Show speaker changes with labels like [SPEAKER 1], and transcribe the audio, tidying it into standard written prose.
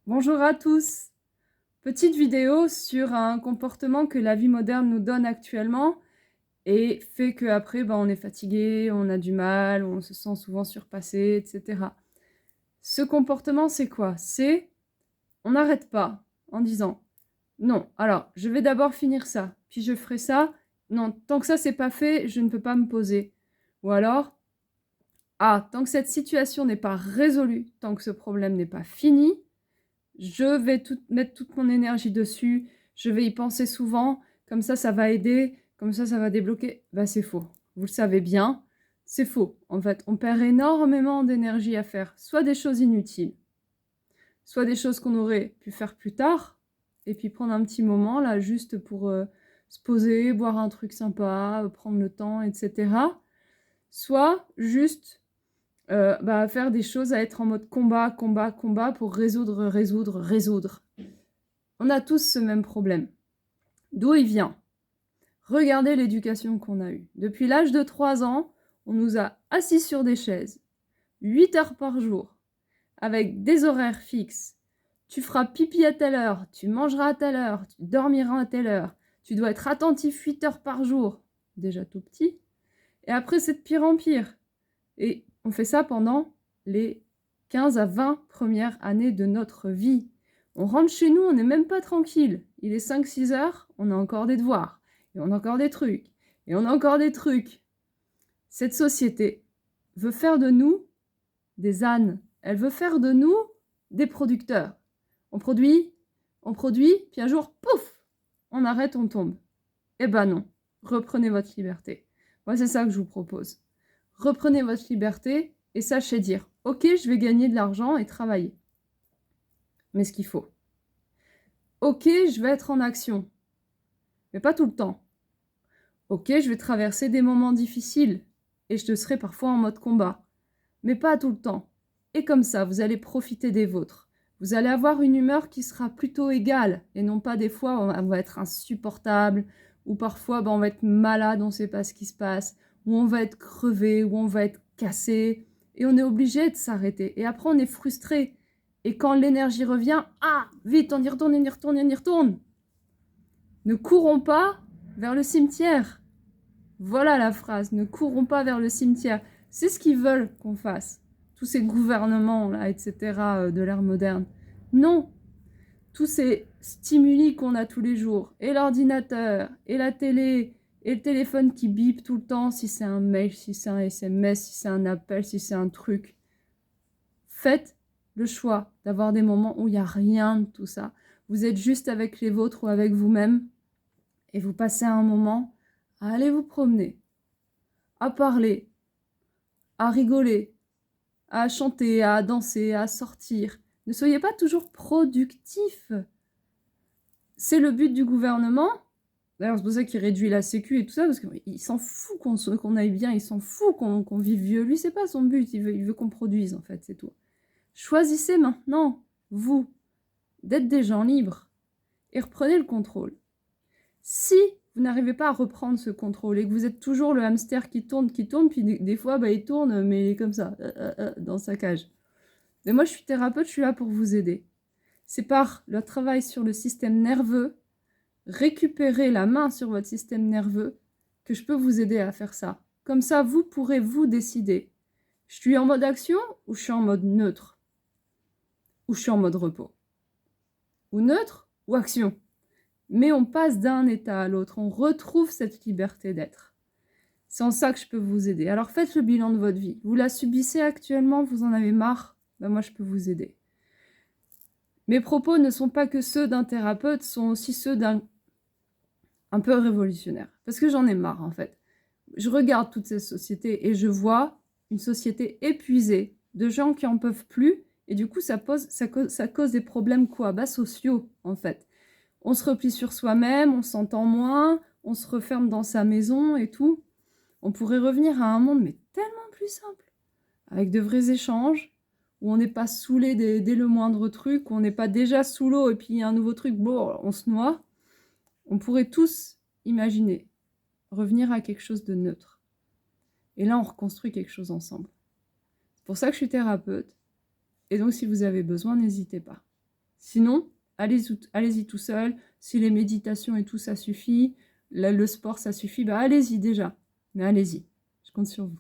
[SPEAKER 1] Bonjour à tous. Petite vidéo sur un comportement que la vie moderne nous donne actuellement et fait qu'après, on est fatigué, on a du mal, on se sent souvent surpassé, etc. Ce comportement, c'est quoi? C'est on n'arrête pas en disant non, alors je vais d'abord finir ça, puis je ferai ça. Non, tant que ça c'est pas fait, je ne peux pas me poser. Ou alors, ah, tant que cette situation n'est pas résolue, tant que ce problème n'est pas fini, je vais mettre toute mon énergie dessus, je vais y penser souvent, comme ça va aider, comme ça va débloquer. Bah, c'est faux. Vous le savez bien, c'est faux. En fait, on perd énormément d'énergie à faire soit des choses inutiles, soit des choses qu'on aurait pu faire plus tard, et puis prendre un petit moment, là, juste pour se poser, boire un truc sympa, prendre le temps, etc. Soit juste faire des choses, à être en mode combat, combat, combat pour résoudre, résoudre, résoudre. On a tous ce même problème. D'où il vient? Regardez l'éducation qu'on a eue. Depuis l'âge de 3 ans, on nous a assis sur des chaises, 8 heures par jour, avec des horaires fixes. Tu feras pipi à telle heure, tu mangeras à telle heure, tu dormiras à telle heure, tu dois être attentif 8 heures par jour. Déjà tout petit. Et après, c'est de pire en pire. Et on fait ça pendant les 15 à 20 premières années de notre vie. On rentre chez nous, on n'est même pas tranquille. Il est 5-6 heures, on a encore des devoirs. Et on a encore des trucs. Et on a encore des trucs. Cette société veut faire de nous des ânes. Elle veut faire de nous des producteurs. On produit, puis un jour, pouf, on arrête, on tombe. Eh ben non, reprenez votre liberté. Moi, c'est ça que je vous propose. Reprenez votre liberté et sachez dire « Ok, je vais gagner de l'argent et travailler. Mais ce qu'il faut. Ok, je vais être en action. Mais pas tout le temps. Ok, je vais traverser des moments difficiles et je serai parfois en mode combat. Mais pas tout le temps. Et comme ça, vous allez profiter des vôtres. Vous allez avoir une humeur qui sera plutôt égale et non pas des fois on va être insupportable ou parfois on va être malade, on ne sait pas ce qui se passe, ou on va être crevé, ou on va être cassé et on est obligé de s'arrêter. Et après on est frustré. Et quand l'énergie revient, ah, vite, on y retourne, on y retourne, on y retourne. Ne courons pas vers le cimetière. Voilà la phrase, ne courons pas vers le cimetière. C'est ce qu'ils veulent qu'on fasse. Tous ces gouvernements-là, etc., de l'ère moderne. Non, tous ces stimuli qu'on a tous les jours, et l'ordinateur, et la télé, et le téléphone qui bip tout le temps, si c'est un mail, si c'est un SMS, si c'est un appel, si c'est un truc. Faites le choix d'avoir des moments où il n'y a rien de tout ça. Vous êtes juste avec les vôtres ou avec vous-même, et vous passez un moment à aller vous promener, à parler, à rigoler, à chanter, à danser, à sortir. Ne soyez pas toujours productif. C'est le but du gouvernement. D'ailleurs, c'est pour ça qu'il réduit la sécu et tout ça, parce qu'il s'en fout qu'on aille bien, il s'en fout qu'on vive vieux. Lui, c'est pas son but, il veut qu'on produise, en fait, c'est tout. Choisissez maintenant, vous, d'être des gens libres, et reprenez le contrôle. Si vous n'arrivez pas à reprendre ce contrôle, et que vous êtes toujours le hamster qui tourne, puis des fois, il tourne, mais il est comme ça, dans sa cage. Mais moi, je suis thérapeute, je suis là pour vous aider. C'est par le travail sur le système nerveux, récupérer la main sur votre système nerveux, que je peux vous aider à faire ça. Comme ça, vous pourrez vous décider. Je suis en mode action ou je suis en mode neutre? Ou je suis en mode repos? Ou neutre ou action? Mais on passe d'un état à l'autre, on retrouve cette liberté d'être. C'est en ça que je peux vous aider. Alors faites le bilan de votre vie. Vous la subissez actuellement, vous en avez marre, moi je peux vous aider. Mes propos ne sont pas que ceux d'un thérapeute, sont aussi ceux d'un un peu révolutionnaire. Parce que j'en ai marre, en fait. Je regarde toutes ces sociétés et je vois une société épuisée de gens qui en peuvent plus. Et du coup, ça cause des problèmes quoi? Sociaux, en fait. On se replie sur soi-même, on s'entend moins, on se referme dans sa maison et tout. On pourrait revenir à un monde, mais tellement plus simple. Avec de vrais échanges, où on n'est pas saoulé dès le moindre truc, où on n'est pas déjà sous l'eau et puis il y a un nouveau truc, bon, on se noie. On pourrait tous imaginer revenir à quelque chose de neutre. Et là, on reconstruit quelque chose ensemble. C'est pour ça que je suis thérapeute. Et donc, si vous avez besoin, n'hésitez pas. Sinon, allez-y tout seul. Si les méditations et tout, ça suffit, le sport, ça suffit, bah allez-y déjà. Mais allez-y, je compte sur vous.